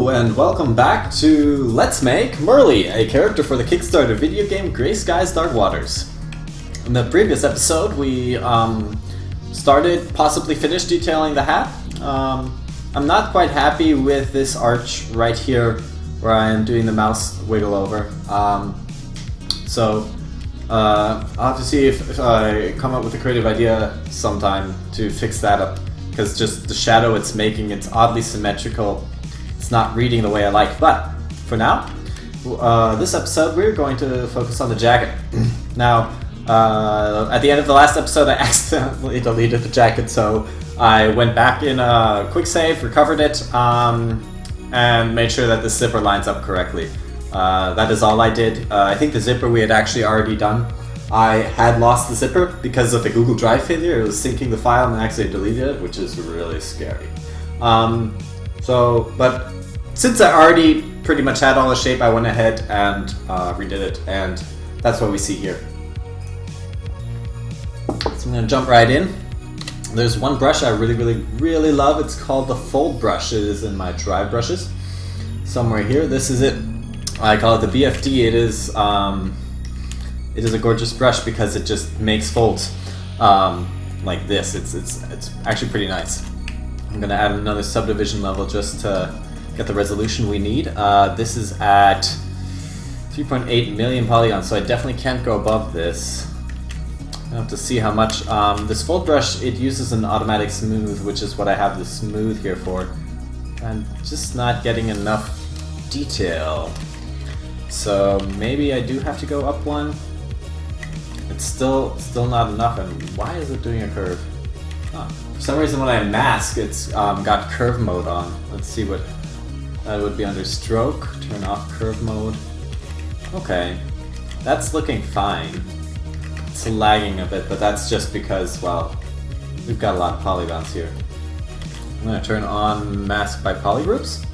Hello and welcome back to Let's Make Merle, a character for the Kickstarter video game Grey Skies Dark Waters. In the previous episode we started, possibly finished detailing the hat. I'm not quite happy with this arch right here where I am doing the mouse wiggle over. So I'll have to see if I come up with a creative idea sometime to fix that up, because just the shadow it's making, it's oddly symmetrical. It's not reading the way I like. But for now, this episode we're going to focus on the jacket. Now, at the end of the last episode I accidentally deleted the jacket, so I went back in a quick save, recovered it, and made sure that the zipper lines up correctly. That is all I did. I think the zipper we had actually already done. I had lost the zipper because of the Google Drive failure. It was syncing the file and I actually deleted it, which is really scary. But since I already pretty much had all the shape, I went ahead and redid it, and that's what we see here. So I'm going to jump right in. There's one brush I really love. It's called the Fold brush. It is in my dry brushes somewhere here. This is it. I call it the BFD. It is a gorgeous brush because it just makes folds like this. It's actually pretty nice. I'm gonna add another subdivision level just to get the resolution we need. This is at 3.8 million polygons, so I definitely can't go above this. I have to see how much. This fold brush, it uses an automatic smooth, which is what I have the smooth here for. I'm just not getting enough detail. So maybe I do have to go up one. It's still not enough. And why is it doing a curve? Huh. For some reason when I mask, it's got curve mode on. Let's see what that would be under stroke. Turn off curve mode. Okay, that's looking fine. It's lagging a bit, but that's just because, well, we've got a lot of polygons here. I'm gonna turn on mask by polygroups.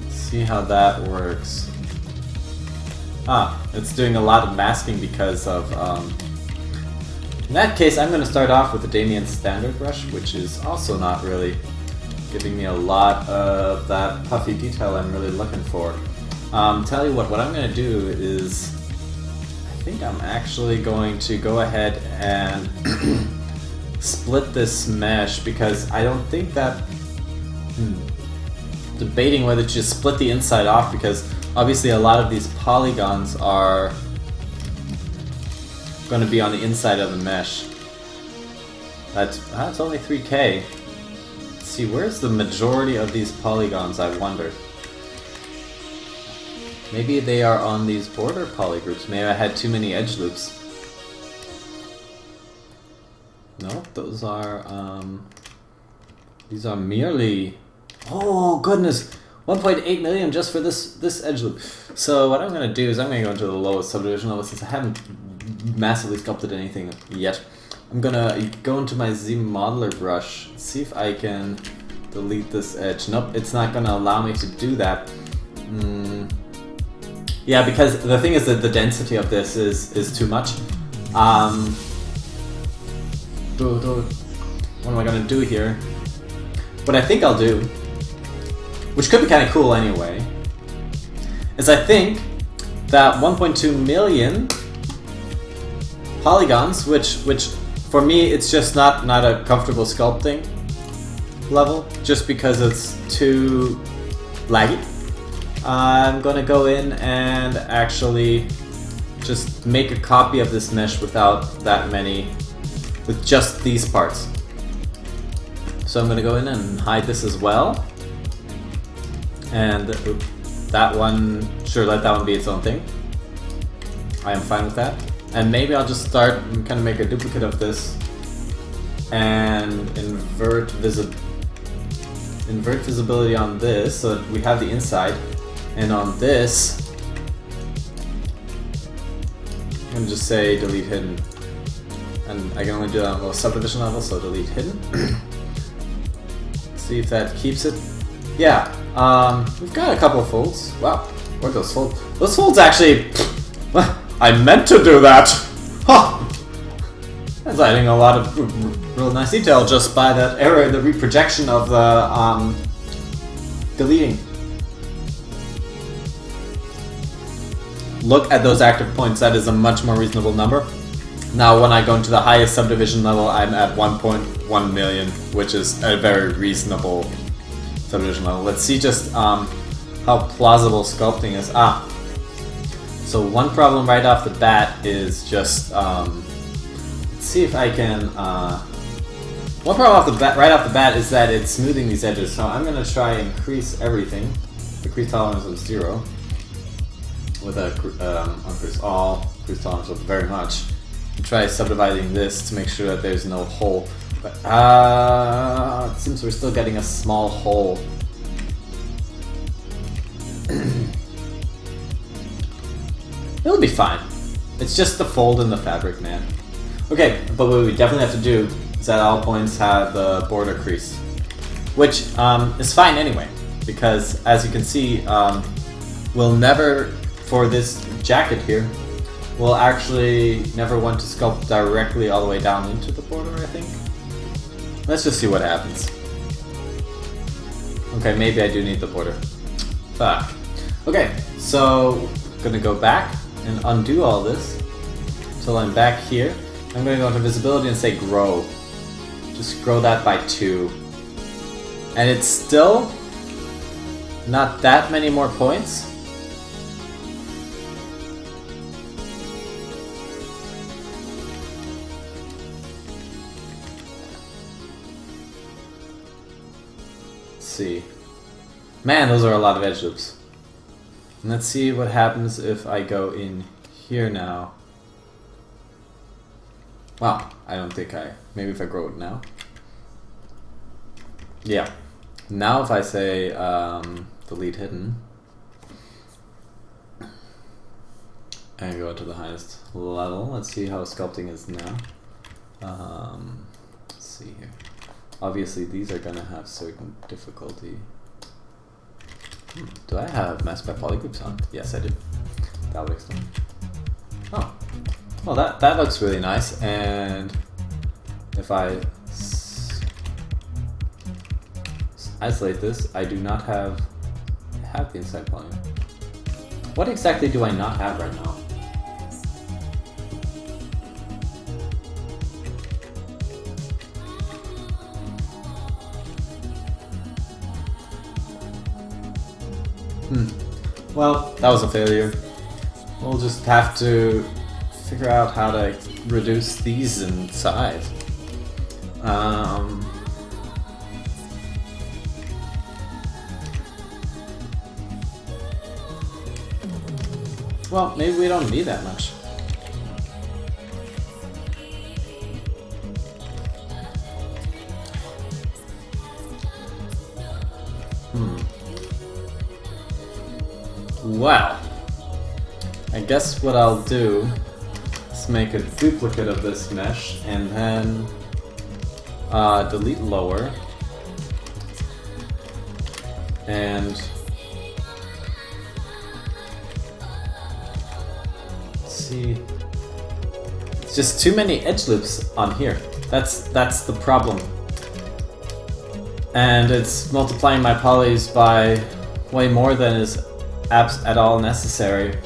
See how that works. It's doing a lot of masking because of, in that case I'm going to start off with the Damien standard brush, which is also not really giving me a lot of that puffy detail I'm really looking for. Tell you what I'm going to do is, I think I'm actually going to go ahead and split this mesh, because I don't think that, debating whether to just split the inside off, because obviously a lot of these polygons are going to be on the inside of the mesh. That's only 3K. Let's see, where's the majority of these polygons, I wonder. Maybe they are on these border polygroups. Maybe I had too many edge loops. Nope, those are these are merely, oh goodness, 1.8 million just for this edge loop. So what I'm going to do is I'm going to go into the lowest subdivision level, since I haven't massively sculpted anything yet. I'm going to go into my Z modeler brush, see if I can delete this edge. Nope, it's not going to allow me to do that. Yeah, because the thing is that the density of this is too much. What am I going to do here? What I think I'll do, which could be kind of cool anyway, is I think that 1.2 million polygons, which for me it's just not a comfortable sculpting level, just because it's too laggy. I'm gonna go in and actually just make a copy of this mesh without that many, with just these parts. So I'm gonna go in and hide this as well. And that one, sure, let that one be its own thing. I am fine with that. And maybe I'll just start and kind of make a duplicate of this and invert visibility on this, so that we have the inside. And on this, I'm gonna just say delete hidden. And I can only do that on a low subdivision level, so delete hidden. See if that keeps it. Yeah. We've got a couple of folds. Wow, where'd those folds? Those folds actually, I meant to do that! Huh! That's adding a lot of real nice detail just by that error in the reprojection of the deleting. Look at those active points. That is a much more reasonable number. Now when I go into the highest subdivision level, I'm at 1.1 million, which is a very reasonable subdivision level. Let's see just how plausible sculpting is. So one problem right off the bat is just, let's see if I can, one problem right off the bat is that it's smoothing these edges. So I'm going to try and increase everything, the crease tolerance of 0, with a increase all, crease tolerance of very much. Try subdividing this to make sure that there's no hole, but it seems we're still getting a small hole. It'll be fine. It's just the fold in the fabric, man. Okay, but what we definitely have to do is at all points have the border crease, which is fine anyway, because as you can see, we'll never, for this jacket here, we'll actually never want to sculpt directly all the way down into the border, I think. Let's just see what happens. Okay, maybe I do need the border. Fuck. Okay, so I'm gonna go back and undo all this until I'm back here. I'm gonna go into visibility and say grow. Just grow that by 2. And it's still not that many more points. See. Man, those are a lot of edge loops. And let's see what happens if I go in here now. Wow, I don't think maybe if I grow it now. Yeah. Now if I say delete hidden and go to the highest level, let's see how sculpting is now. Let's see here. Obviously, these are gonna have certain difficulty. Do I have mask by polygroups on? Yes, I do. That would explain. Oh, well, that looks really nice. And if I isolate this, I do not have the inside polygon. What exactly do I not have right now? Well, that was a failure. We'll just have to figure out how to reduce these in size. Well, maybe we don't need that much. Well, I guess what I'll do is make a duplicate of this mesh and then delete lower and see. It's just too many edge loops on here. That's the problem, and it's multiplying my polys by way more than is at all necessary.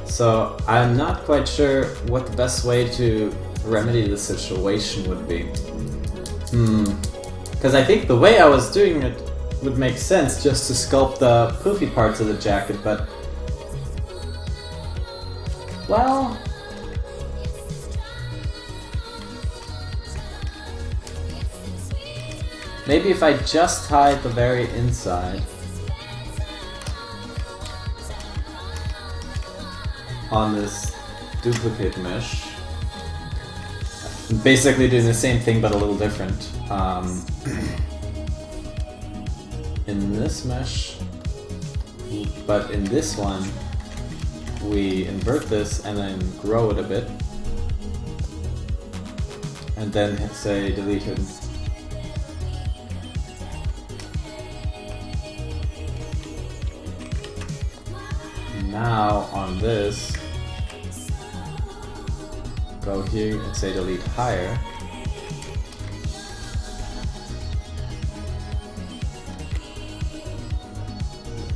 So I'm not quite sure what the best way to remedy the situation would be. Because I think the way I was doing it would make sense, just to sculpt the poofy parts of the jacket, but well, maybe if I just hide the very inside on this duplicate mesh, basically doing the same thing but a little different. In this mesh, but in this one we invert this and then grow it a bit, and then say delete hidden. Now on this, go here and say delete higher.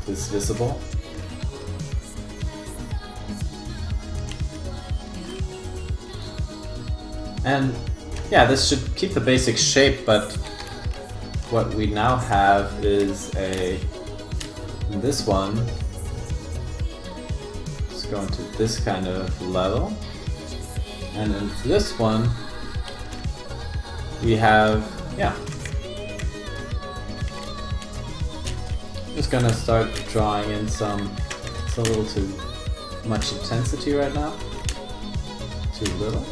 this visible. And yeah, this should keep the basic shape, but what we now have is this one, let's go into this kind of level, and then for this one, we have, yeah. Just gonna start drawing in some, it's a little too much intensity right now, too little.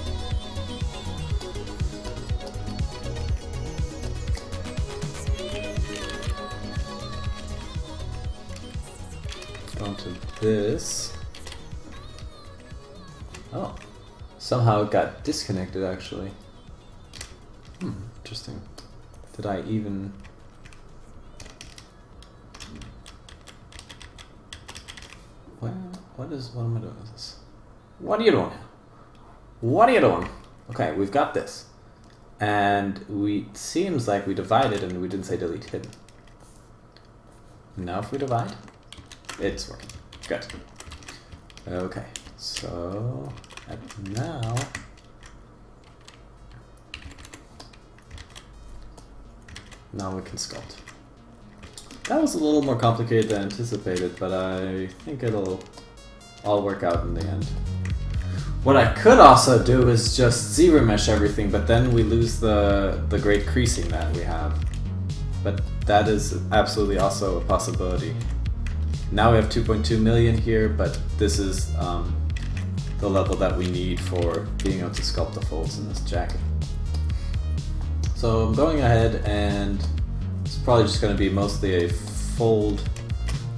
Onto this. Oh, somehow it got disconnected actually. Interesting. Did I even... What am I doing with this? What are you doing? What are you doing? Okay, we've got this. And it seems like we divided and we didn't say delete hidden. Now if we divide, it's working. Good. Okay, so now we can sculpt. That was a little more complicated than anticipated, but I think it'll all work out in the end. What I could also do is just ZBrush everything, but then we lose the great creasing that we have. But that is absolutely also a possibility. Now we have 2.2 million here, but this is the level that we need for being able to sculpt the folds in this jacket. So I'm going ahead, and it's probably just going to be mostly a fold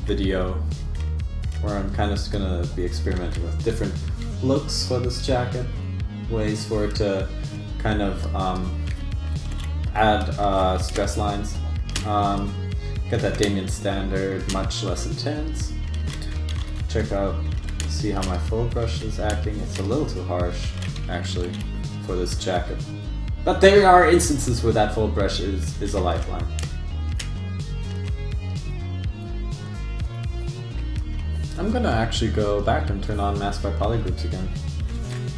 video where I'm kind of just going to be experimenting with different looks for this jacket, ways for it to kind of add stress lines. Get that Damien standard, much less intense. Check out, see how my fold brush is acting. It's a little too harsh, actually, for this jacket. But there are instances where that fold brush is a lifeline. I'm gonna actually go back and turn on mask by polygroups again.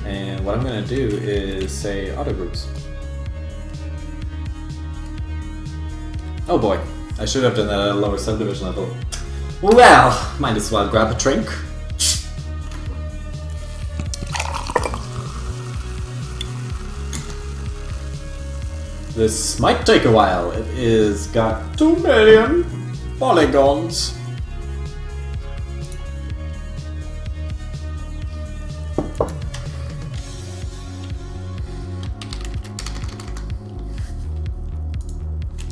And what I'm gonna do is say auto groups. Oh boy, I should have done that at a lower subdivision level. Well, might as well grab a drink. This might take a while. It is got 2 million polygons.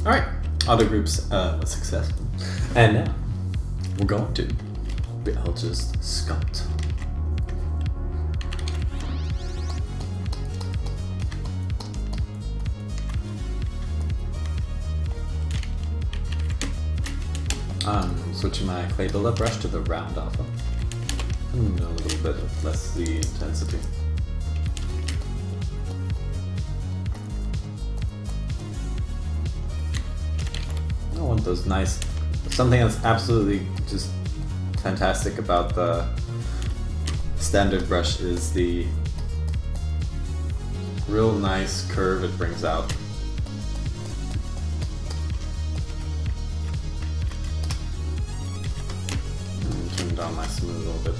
Alright, auto groups was successful. And now we're going to, I'll just sculpt. I'm switching my clay buildup brush to the round alpha. A little bit of less the intensity. I want those nice, something that's absolutely just fantastic about the standard brush is the real nice curve it brings out. Turn down my smooth a little bit.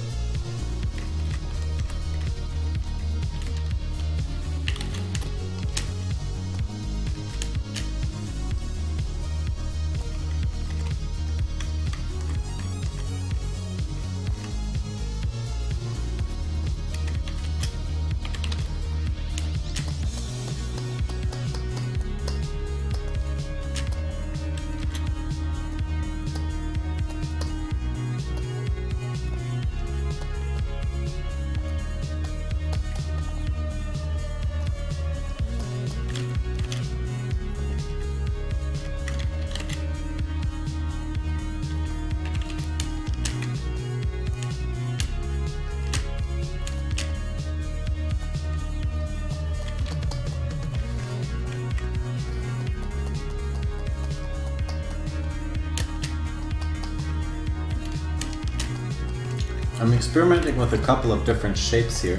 I'm experimenting with a couple of different shapes here,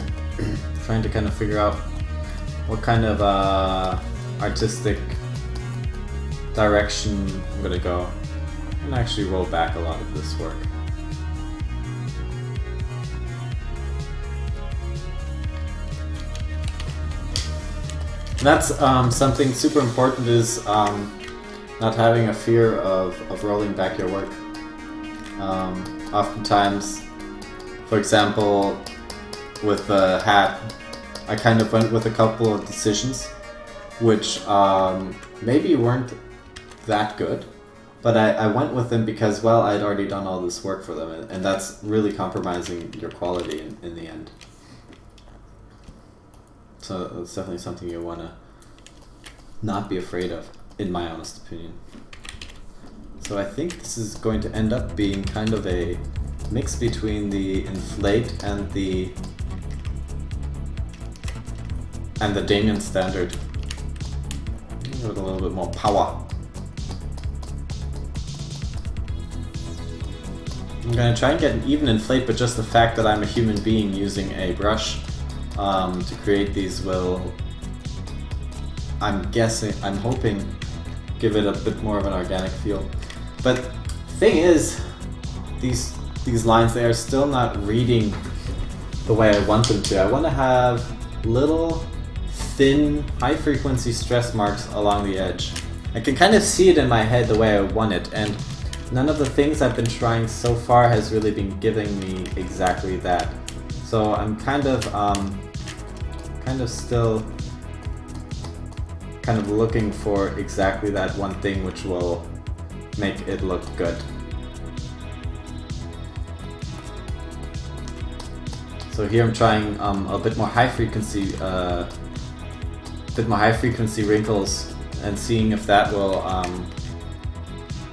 trying to kind of figure out what kind of artistic direction I'm gonna go, and actually roll back a lot of this work. And that's something super important, is not having a fear of rolling back your work. Oftentimes, for example, with the hat, I kind of went with a couple of decisions which maybe weren't that good, but I went with them because, well, I'd already done all this work for them, and that's really compromising your quality in the end. So it's definitely something you want to not be afraid of, in my honest opinion. So I think this is going to end up being kind of a mix between the inflate and the Damien standard. Give it a little bit more power. I'm going to try and get an even inflate, but just the fact that I'm a human being using a brush to create these will, I'm hoping, give it a bit more of an organic feel. But thing is, these lines, they are still not reading the way I want them to. I want to have little, thin, high-frequency stress marks along the edge. I can kind of see it in my head the way I want it, and none of the things I've been trying so far has really been giving me exactly that. So I'm kind of still kind of looking for exactly that one thing which will make it look good. So here I'm trying a bit more high frequency wrinkles and seeing if that will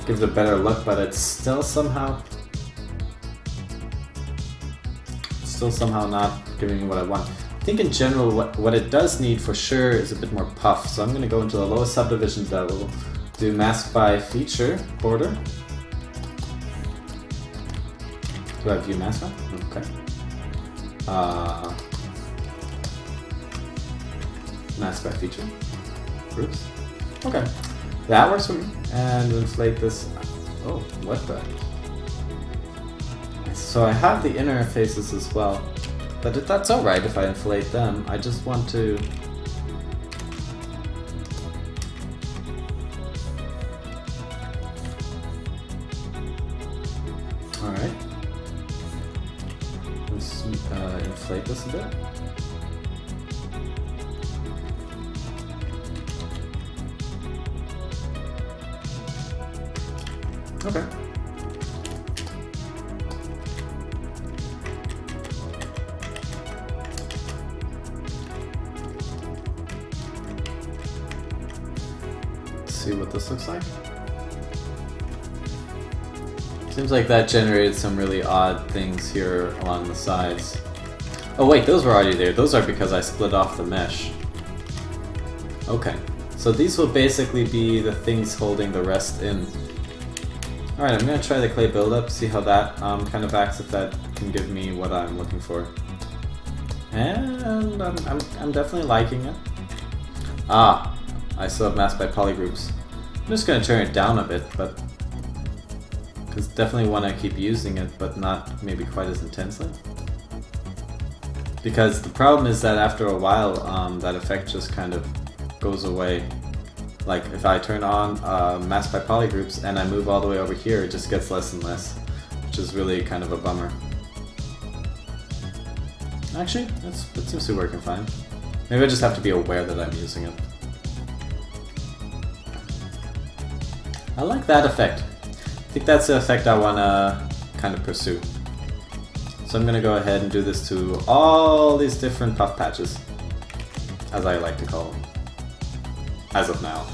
give it a better look, but it's still somehow not giving me what I want. I think in general what it does need for sure is a bit more puff, so I'm going to go into the lowest subdivision level, do mask by feature border. Do I view mask on? Okay. Mask by feature groups. Okay, that works for me. And inflate this. Oh, what the? So I have the inner faces as well, but that's alright if I inflate them. I just want to. Alright. Let's inflate this a bit. Okay. Let's see what this looks like. Seems like that generated some really odd things here along the sides. Oh wait, those were already there. Those are because I split off the mesh. Okay, so these will basically be the things holding the rest in. Alright, I'm going to try the clay buildup, see how that kind of acts, if that can give me what I'm looking for. And I'm definitely liking it. Ah, I still have mask by polygroups. I'm just going to turn it down a bit, but because definitely want to keep using it, but not maybe quite as intensely. Because the problem is that after a while, that effect just kind of goes away. Like if I turn on mask by polygroups and I move all the way over here, it just gets less and less, which is really kind of a bummer. Actually, it seems to be working fine. Maybe I just have to be aware that I'm using it. I like that effect. I think that's the effect I want to kind of pursue. So I'm going to go ahead and do this to all these different puff patches, as I like to call them, as of now.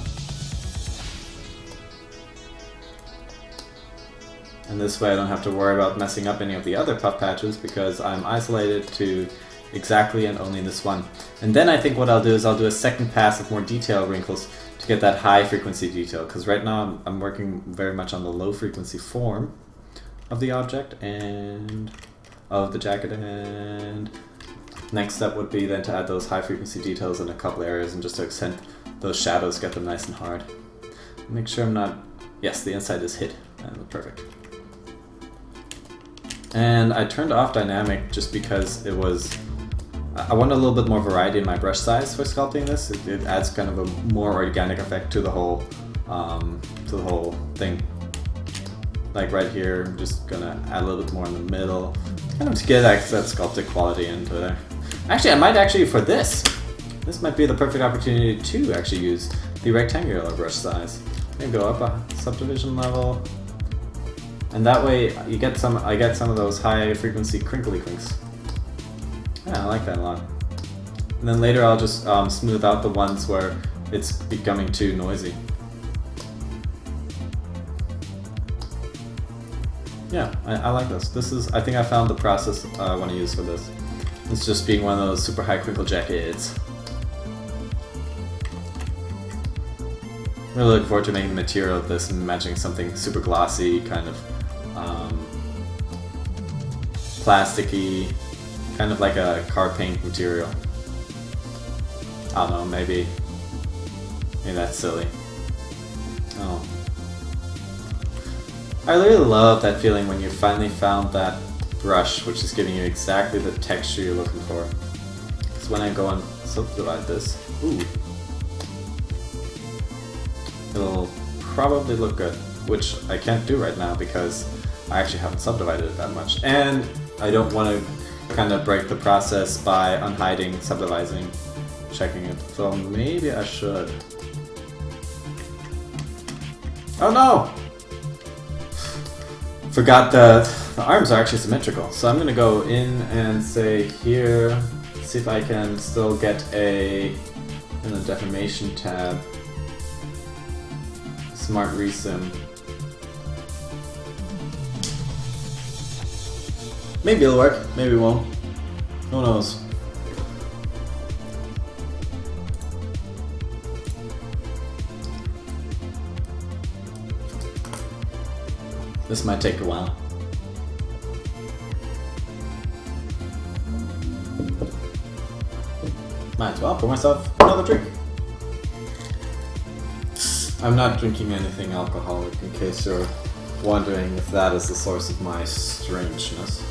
And this way I don't have to worry about messing up any of the other puff patches because I'm isolated to exactly and only this one. And then I think what I'll do is I'll do a second pass of more detail wrinkles to get that high frequency detail, because right now I'm working very much on the low frequency form of the object, and of the jacket. And next step would be then to add those high frequency details in a couple areas and just to accent those shadows, get them nice and hard. Make sure I'm not... Yes, the inside is hit. Perfect. And I turned off dynamic just because it was... I wanted a little bit more variety in my brush size for sculpting this. It adds kind of a more organic effect to the whole thing. Like right here, I'm just gonna add a little bit more in the middle, kind of to get that sculpted quality into there. Actually, I might actually, for this might be the perfect opportunity to actually use the rectangular brush size. Maybe go up a subdivision level, and that way you get some. I get some of those high frequency crinkly quinks. Yeah, I like that a lot. And then later I'll just smooth out the ones where it's becoming too noisy. Yeah, I like this. This is, I think I found the process I want to use for this. It's just being one of those super high crinkle jackets. Really looking forward to making the material of this and imagining something super glossy, kind of plasticky, kind of like a car paint material. I don't know, maybe that's silly. Oh. I really love that feeling when you finally found that brush which is giving you exactly the texture you're looking for. Because when I go and subdivide this, ooh, it'll probably look good, which I can't do right now because I actually haven't subdivided it that much. And I don't want to kind of break the process by unhiding, subdividing, checking it. So maybe I should. Oh no! Forgot the arms are actually symmetrical. So I'm gonna go in and say here, see if I can still get in the deformation tab, smart resim. Maybe it'll work, maybe it won't. Who knows? This might take a while. Might as well pour myself another drink. I'm not drinking anything alcoholic, in case you're wondering if that is the source of my strangeness.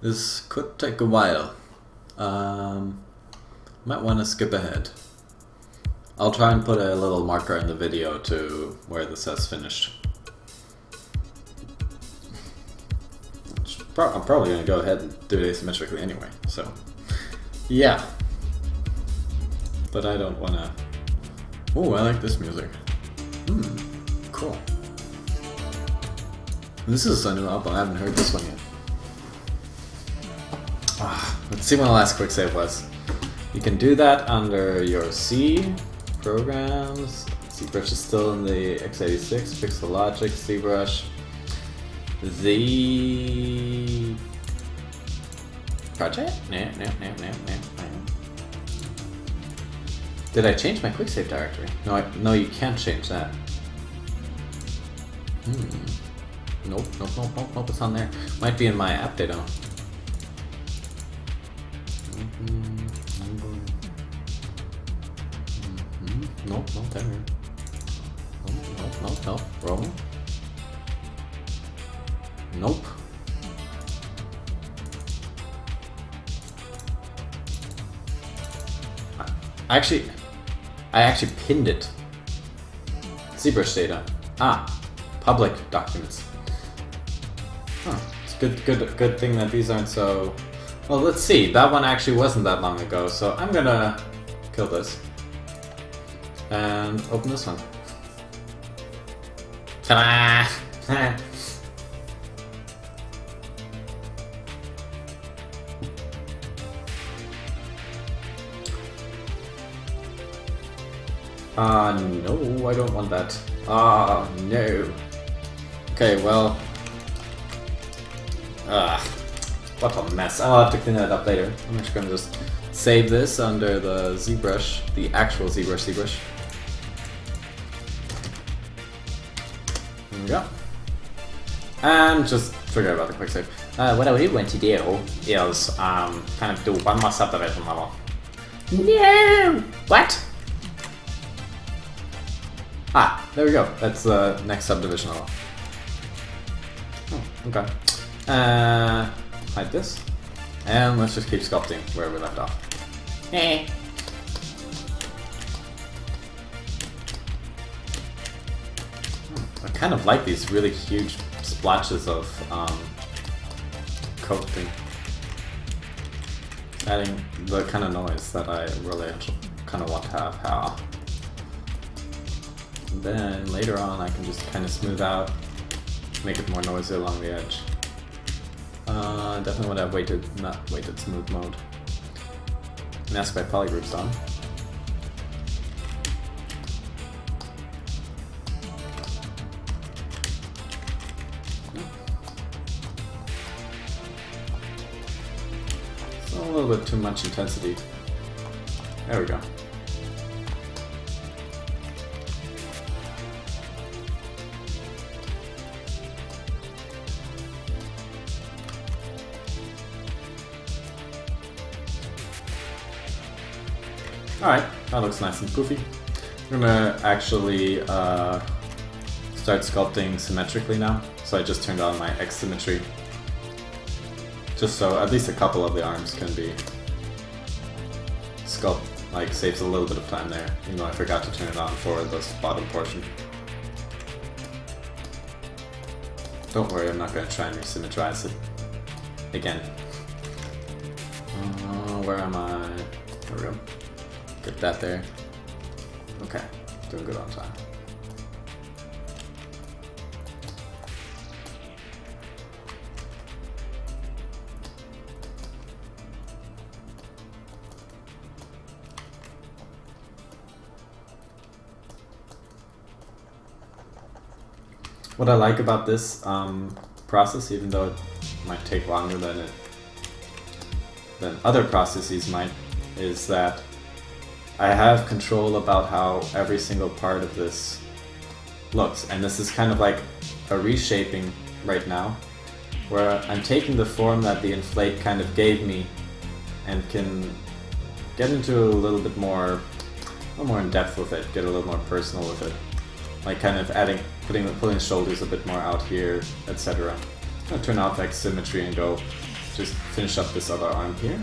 This could take a while. Might want to skip ahead. I'll try and put a little marker in the video to where this says finished. I'm probably going to go ahead and do it asymmetrically anyway, so yeah. But I don't want to... Oh, I like this music. Cool. This is a new album, I haven't heard this one yet. Let's see when the last quick save was. You can do that under your C programs. ZBrush is still in the x86, Pixel Logic, ZBrush. The project? No. Did I change my quick save directory? No, you can't change that. Nope, it's on there. Might be in my app data. Nope, not there. Nope. Roll. Nope. I actually pinned it. ZBrush data. Public documents. It's good thing that these aren't so... Well, let's see. That one actually wasn't that long ago, so I'm gonna kill this. And open this one. Ta-da! No, I don't want that. No. Okay, well. What a mess. I'll have to clean that up later. I'm actually gonna just save this under the ZBrush, the actual ZBrush. There we go. And just forget about the quick save. What I really want to do is kind of do one more subdivision level. No! What? There we go. That's the next subdivision level. Oh, okay. Hide this. And let's just keep sculpting where we left off. I kind of like these really huge splotches of coating. Adding the kind of noise that I really kind of want to have here. And then later on I can just kind of smooth out, make it more noisy along the edge. Definitely want to have not weighted smooth mode. Mask by polygroups on. It's a little bit too much intensity. There we go. Alright, that looks nice and poofy. I'm gonna actually start sculpting symmetrically now. So I just turned on my X symmetry. Just so at least a couple of the arms can be sculpt, like saves a little bit of time there, even though I forgot to turn it on for this bottom portion. Don't worry, I'm not gonna try and resymmetrize it again. Where am I? There we go. Get that there. Okay, doing good on time. What I like about this process, even though it might take longer than other processes might, is that I have control about how every single part of this looks. And this is kind of like a reshaping right now, where I'm taking the form that the inflate kind of gave me and can get into a little more in depth with it, get a little more personal with it. Like kind of pulling the shoulders a bit more out here, etc. I'm gonna turn off X symmetry and go just finish up this other arm here.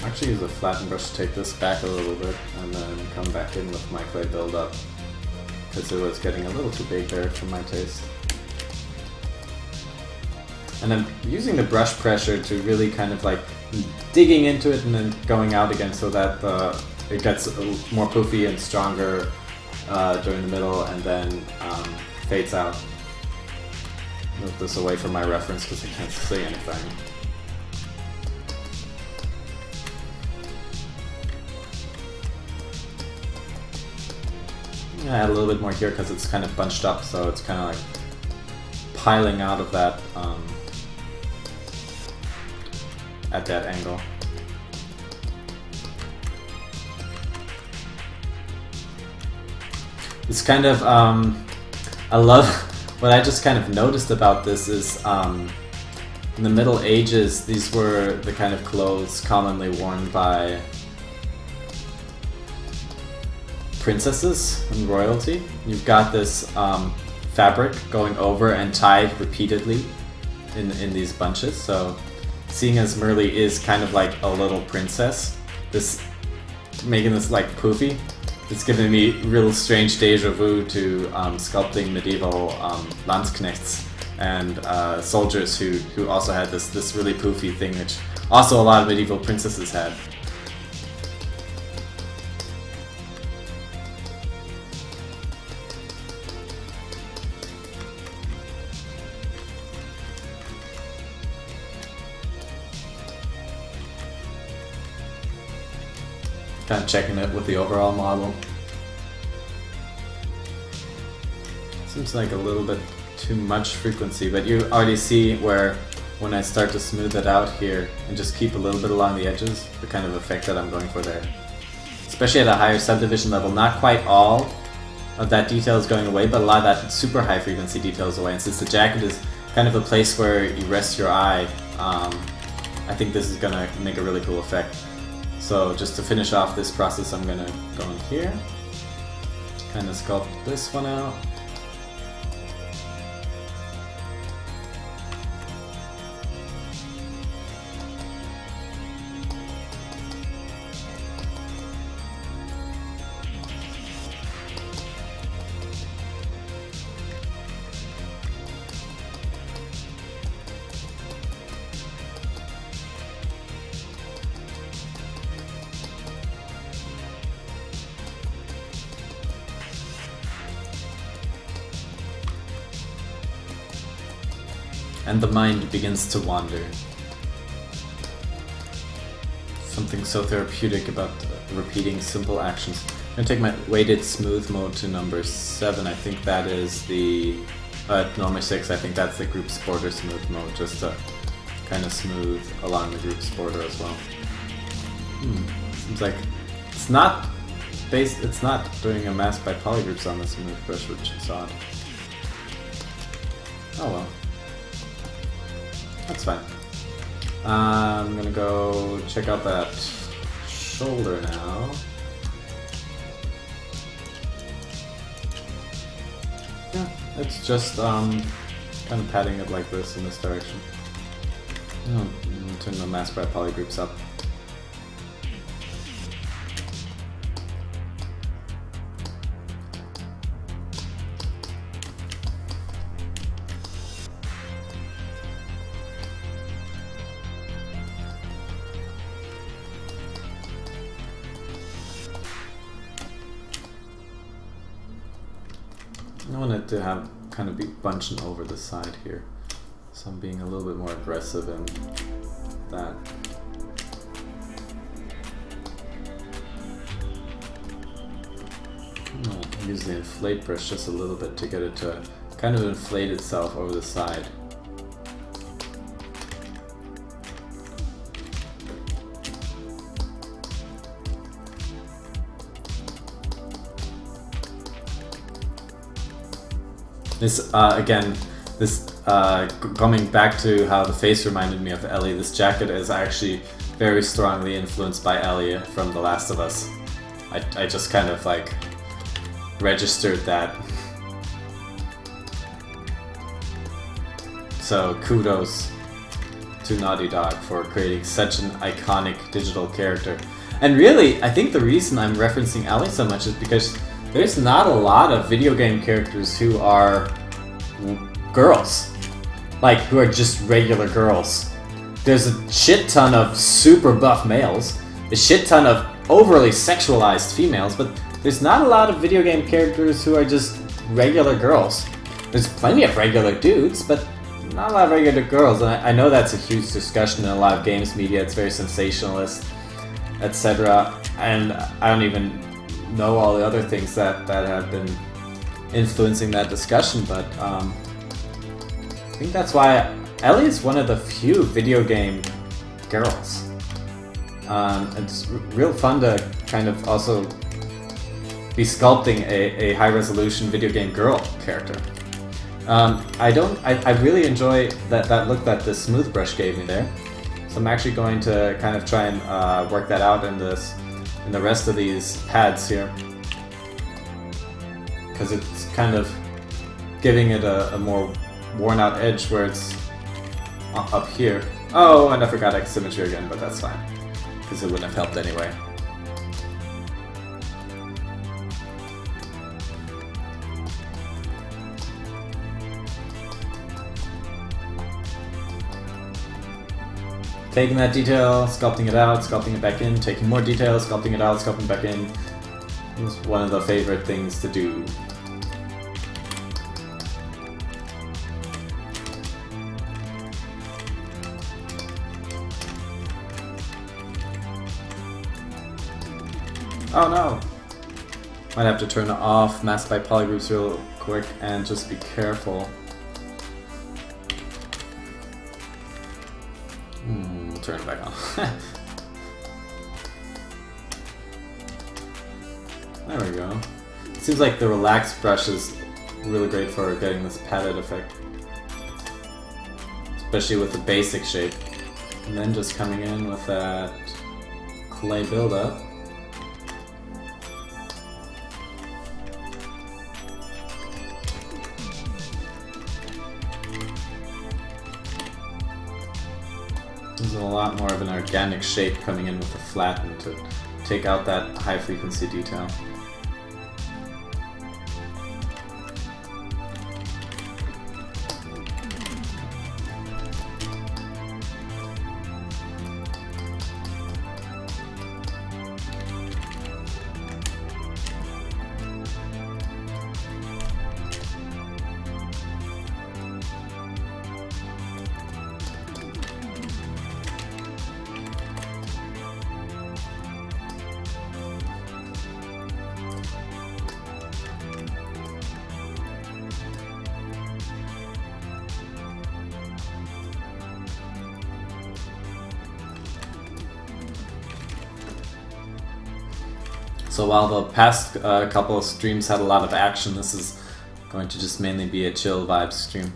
Actually use a flatten brush to take this back a little bit and then come back in with my clay build-up, because it was getting a little too big there for my taste. And I'm using the brush pressure to really kind of like digging into it and then going out again so that it gets more poofy and stronger during the middle and then fades out. Move this away from my reference because I can't see anything. Add a little bit more here because it's kind of bunched up, so it's kind of like piling out of that at that angle. It's kind of I love what I just kind of noticed about this is in the Middle Ages these were the kind of clothes commonly worn by princesses and royalty. You've got this fabric going over and tied repeatedly in these bunches. So seeing as Merle is kind of like a little princess, making this like poofy, it's giving me real strange deja vu to sculpting medieval Landsknechts and soldiers who also had this really poofy thing, which also a lot of medieval princesses had. Kind of checking it with the overall model. Seems like a little bit too much frequency, but you already see where when I start to smooth it out here and just keep a little bit along the edges, the kind of effect that I'm going for there. Especially at a higher subdivision level, not quite all of that detail is going away, but a lot of that super high frequency detail is away. And since the jacket is kind of a place where you rest your eye, I think this is going to make a really cool effect. So just to finish off this process, I'm going to go in here, kind of sculpt this one out. And the mind begins to wander. Something so therapeutic about repeating simple actions. I'm going to take my weighted smooth mode to number 7. I think that is the... number 6, I think that's the group's border smooth mode, just to kind of smooth along the group's border as well. Seems like it's not doing a mask by polygroups on the smooth brush, which is odd. Oh well. That's fine. I'm gonna go check out that shoulder now. Yeah, it's just kind of patting it like this in this direction. Turn the mask by polygroups up. I want it to have kind of be bunching over the side here, so I'm being a little bit more aggressive in that. I'm gonna use the inflate brush just a little bit to get it to kind of inflate itself over the side. This, again, coming back to how the face reminded me of Ellie, this jacket is actually very strongly influenced by Ellie from The Last of Us. I just kind of like registered that. So kudos to Naughty Dog for creating such an iconic digital character. And really, I think the reason I'm referencing Ellie so much is because there's not a lot of video game characters who are girls, like who are just regular girls. There's a shit ton of super buff males, a shit ton of overly sexualized females, but there's not a lot of video game characters who are just regular girls. There's plenty of regular dudes, but not a lot of regular girls. And I know that's a huge discussion in a lot of games media. It's very sensationalist, etc. And I don't even know all the other things that have been influencing that discussion, but I think that's why Ellie is one of the few video game girls. It's real fun to kind of also be sculpting a high-resolution video game girl character. I really enjoy that look that the smooth brush gave me there, so I'm actually going to kind of try and work that out in the rest of these pads here, because it's kind of giving it a more worn out edge where it's up here. Oh, and I forgot asymmetry again, but that's fine, because it wouldn't have helped anyway. Taking that detail, sculpting it out, sculpting it back in, taking more detail, sculpting it out, sculpting back in. It's one of the favorite things to do. Oh no! Might have to turn off mask by polygroups real quick and just be careful. Turn it back on. There we go. It seems like the relaxed brush is really great for getting this padded effect. Especially with the basic shape. And then just coming in with that clay buildup. There's a lot more of an organic shape coming in with the flatten to take out that high frequency detail. So while the past couple of streams had a lot of action, this is going to just mainly be a chill vibe stream.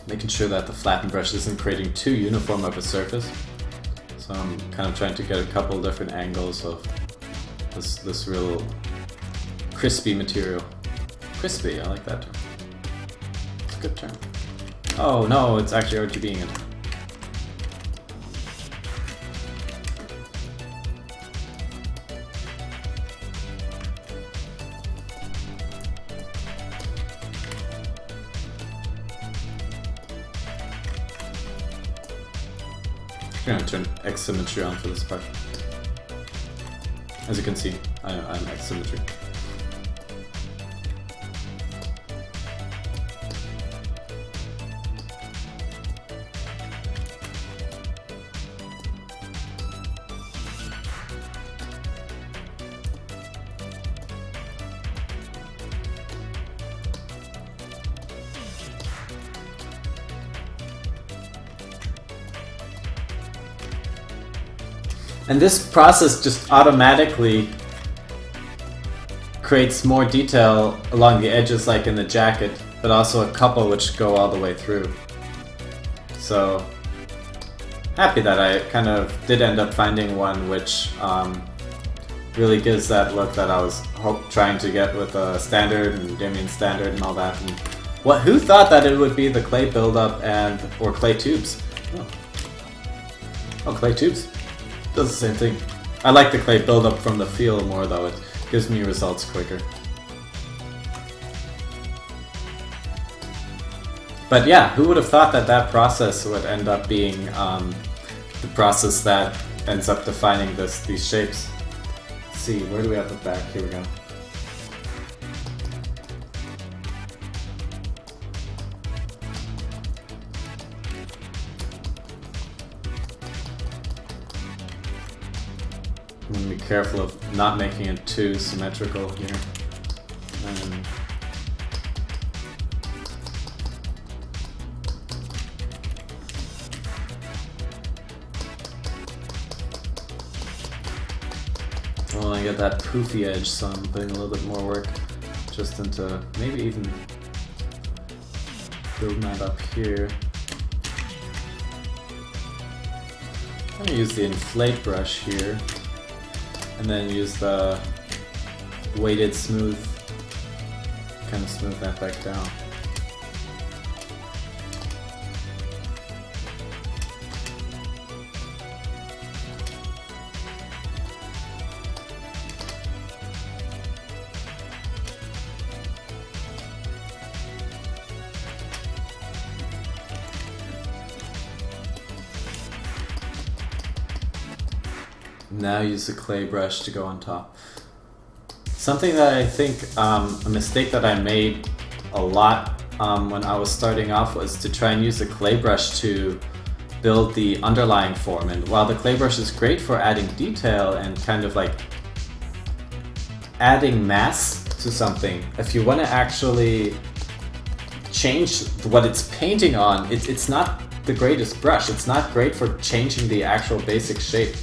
Making sure that the flatten brush isn't creating too uniform of a surface. So I'm kind of trying to get a couple different angles of this real crispy material. Crispy, I like that term. It's a good term. Oh no, it's actually RGBing it. I'm going to turn X symmetry on for this part. As you can see, I'm X symmetry. And this process just automatically creates more detail along the edges like in the jacket, but also a couple which go all the way through. So happy that I kind of did end up finding one which really gives that look that I was trying to get with a standard and Damien standard and all that. And who thought that it would be the clay buildup or clay tubes? Oh, clay tubes. Does the same thing. I like the clay buildup from the feel more though, it gives me results quicker. But yeah, who would have thought that that process would end up being the process that ends up defining these shapes. Let's see, where do we have the back? Here we go. I'm going to be careful of not making it too symmetrical here. I want to get that poofy edge, so I'm putting a little bit more work just into maybe even building that up here. I'm going to use the inflate brush here. And then use the weighted smooth, kind of smooth that back down. Now use the clay brush to go on top. Something that I think, a mistake that I made a lot when I was starting off was to try and use the clay brush to build the underlying form. And while the clay brush is great for adding detail and kind of like adding mass to something, if you want to actually change what it's painting on, it's not the greatest brush. It's not great for changing the actual basic shape.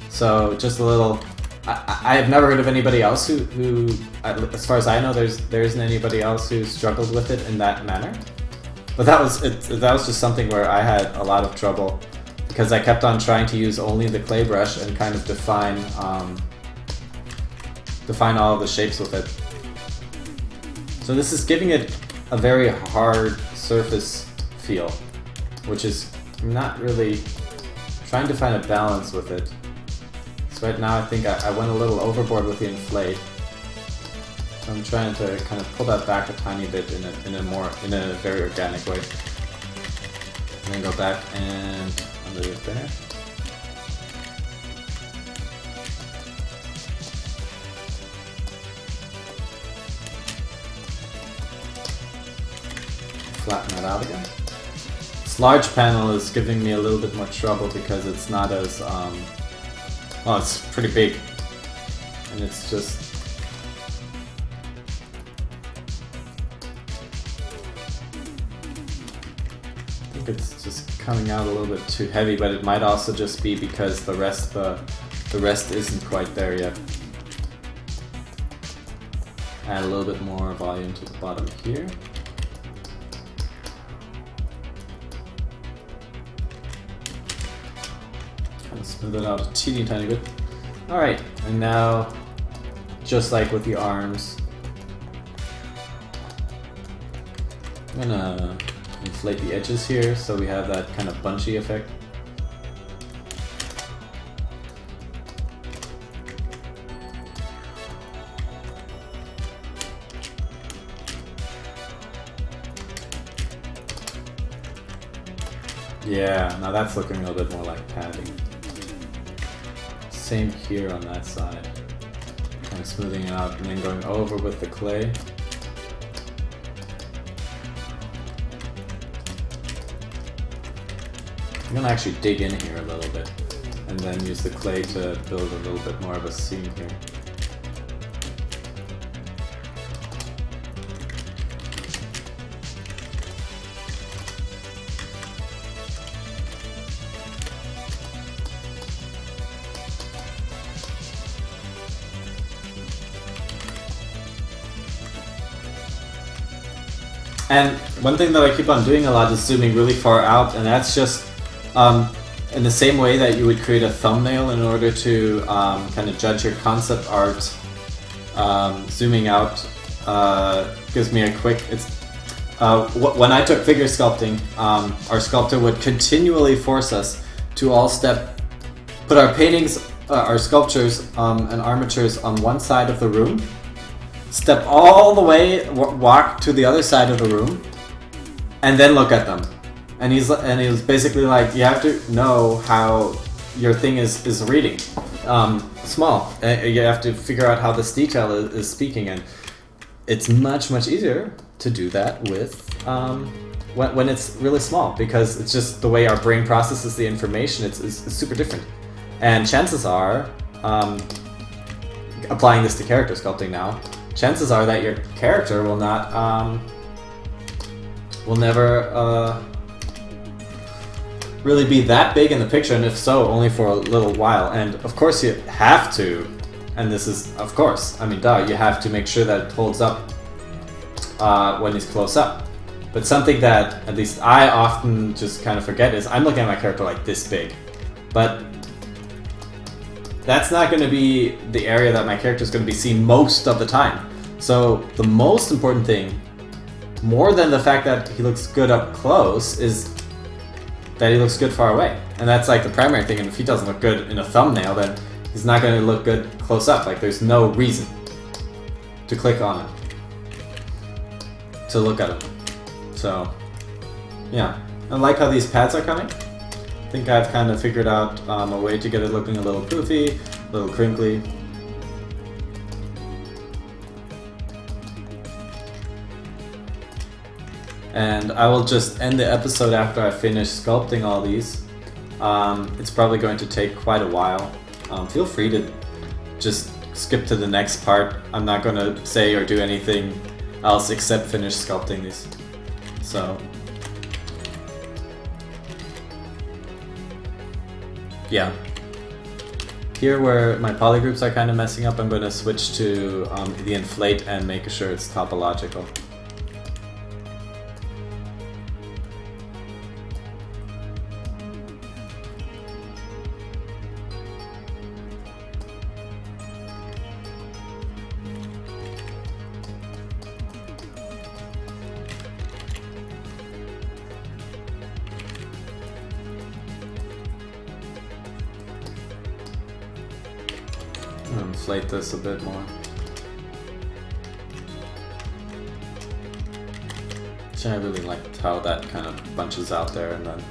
So just a little, I have never heard of anybody else who, as far as I know, there isn't anybody else who struggled with it in that manner. But that was just something where I had a lot of trouble because I kept on trying to use only the clay brush and kind of define all of the shapes with it. So this is giving it a very hard surface feel, which is not really trying to find a balance with it. So right now I think I went a little overboard with the inflate. So I'm trying to kind of pull that back a tiny bit in a very organic way. And then go back and under it there. Flatten that out again. This large panel is giving me a little bit more trouble because it's not as, well, it's pretty big. And it's just, I think it's just coming out a little bit too heavy, but it might also just be because the rest isn't quite there yet. Add a little bit more volume to the bottom here. Smooth it out a teeny tiny bit. Alright, and now, just like with the arms, I'm gonna inflate the edges here so we have that kind of bunchy effect. Yeah, now that's looking a little bit more like padding. Same here on that side. Kind of smoothing it out and then going over with the clay. I'm gonna actually dig in here a little bit and then use the clay to build a little bit more of a seam here. And one thing that I keep on doing a lot is zooming really far out, and that's just in the same way that you would create a thumbnail in order to kind of judge your concept art. Zooming out gives me a quick. When I took figure sculpting, our sculptor would continually force us to put our paintings, our sculptures, and armatures on one side of the room. Step all the way, walk to the other side of the room, and then look at them. And he was basically like, you have to know how your thing is reading. Small. You have to figure out how this detail is speaking, and it's much easier to do that with when it's really small, because it's just the way our brain processes the information. It's super different. And chances are, applying this to character sculpting now, chances are that your character will never really be that big in the picture, and if so, only for a little while. And of course you have to, and this is, of course, I mean, duh, you have to make sure that it holds up when he's close up. But something that at least I often just kind of forget is I'm looking at my character like this big, but that's not going to be the area that my character is going to be seen most of the time. So the most important thing, more than the fact that he looks good up close, is that he looks good far away. And that's like the primary thing, and if he doesn't look good in a thumbnail, then he's not going to look good close up. Like, there's no reason to click on him, to look at him. So, yeah. I like how these pads are coming. think I've kind of figured out a way to get it looking a little poofy, a little crinkly. And I will just end the episode after I finish sculpting all these. It's probably going to take quite a while. Feel free to just skip to the next part. I'm not going to say or do anything else except finish sculpting these. So, yeah. Here where my polygroups are kind of messing up, I'm going to switch to the inflate and make sure it's topological. Inflate this a bit more. Actually, I really liked how that kind of bunches out there and then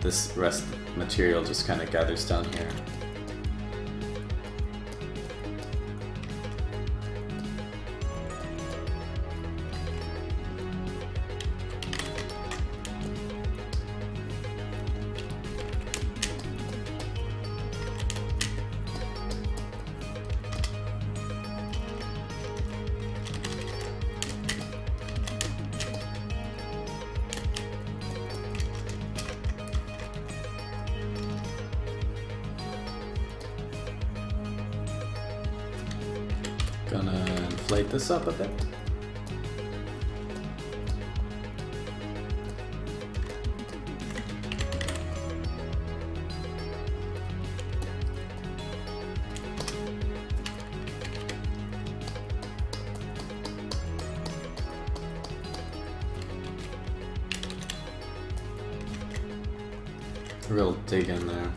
this rest material just kind of gathers down here. Gonna inflate this up a bit. Real dig in there.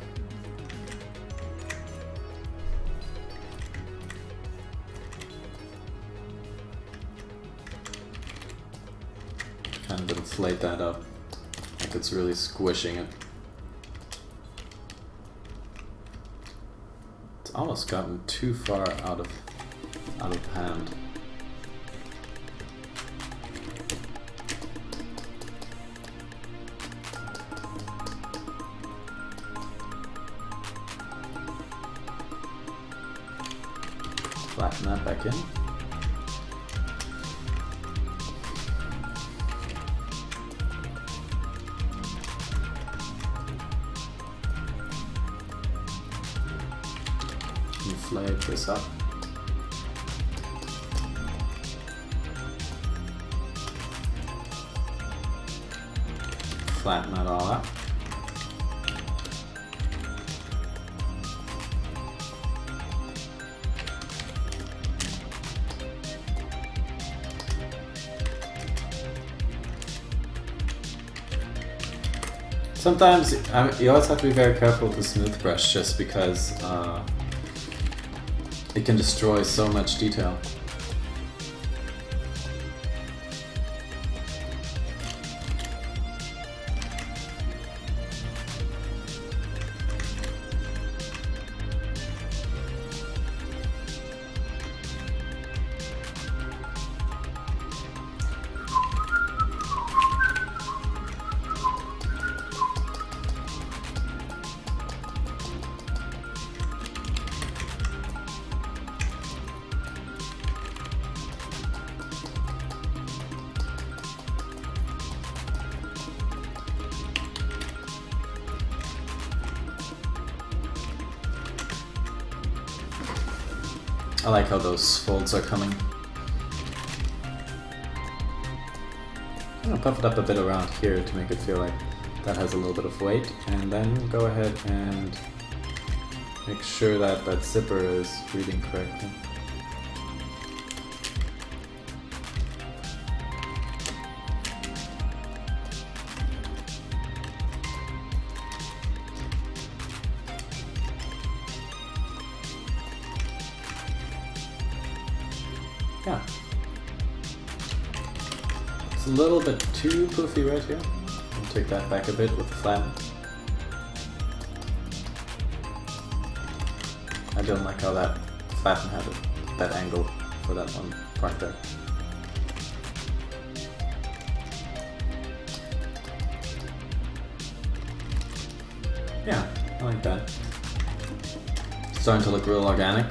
Kind of inflate that up, like it's really squishing it. It's almost gotten too far out of hand. Flatten that back in. Inflate this up. Flatten that all up. Sometimes you always have to be very careful with the smooth brush just because it can destroy so much detail. I like how those folds are coming. I'm gonna puff it up a bit around here to make it feel like that has a little bit of weight, and then go ahead and make sure that that zipper is reading correctly. Yeah. It's a little bit too poofy right here. I'll take that back a bit with the flatten. I don't like how that flatten had that angle for that one part there. Yeah, I like that. Starting to look real organic.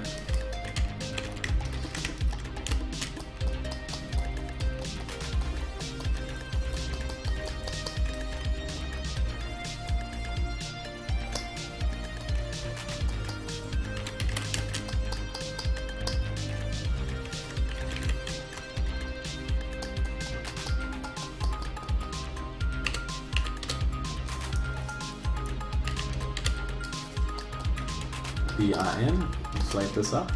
BIN, inflate this up.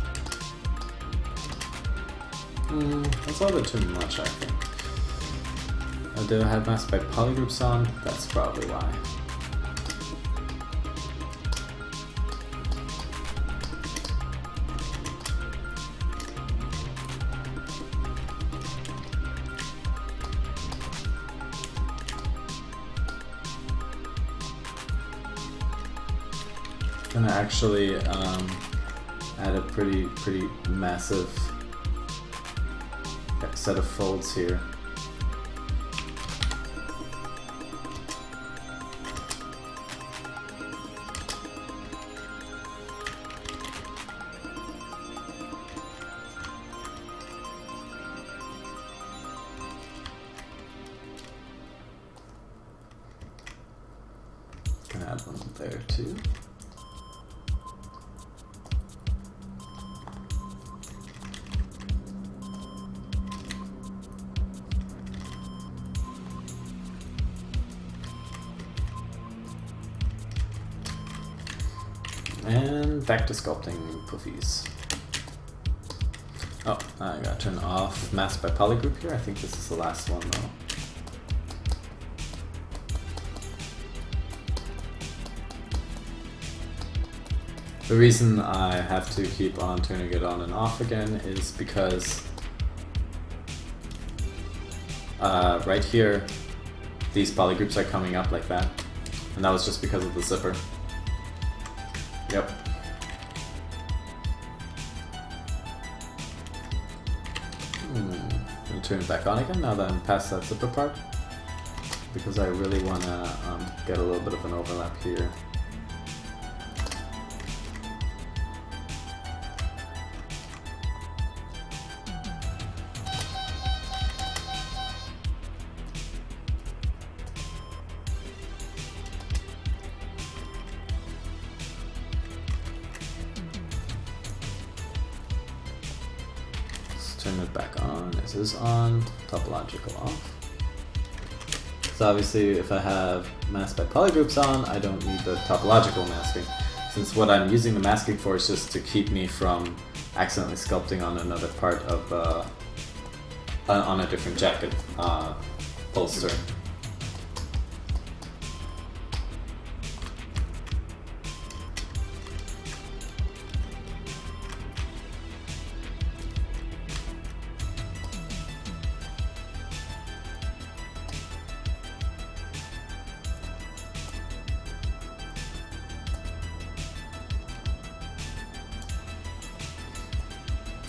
That's a little bit too much, I think. Oh, did I have mask by polygroups on? That's probably why. Gonna actually add a pretty massive set of folds here. Gonna add one there too. And back to sculpting poofies. Oh, I gotta turn off mask by polygroup here. I think this is the last one though. The reason I have to keep on turning it on and off again is because right here, these polygroups are coming up like that. And that was just because of the zipper. Yep. I'll turn it back on again now that I'm past that zipper part, because I really want to get a little bit of an overlap here. Turn it back on. This is on. Topological off. So obviously if I have mask by polygroups on, I don't need the topological masking, since what I'm using the masking for is just to keep me from accidentally sculpting on another part of on a different jacket bolster.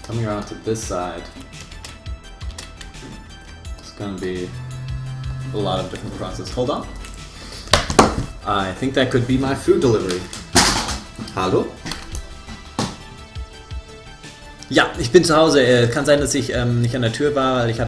Coming around to this side, it's going to be a lot of different process. Hold on. I think that could be my food delivery. Hallo? Ja, ich bin zu Hause. Kann sein, dass ich nicht an der Tür war, weil ich hatte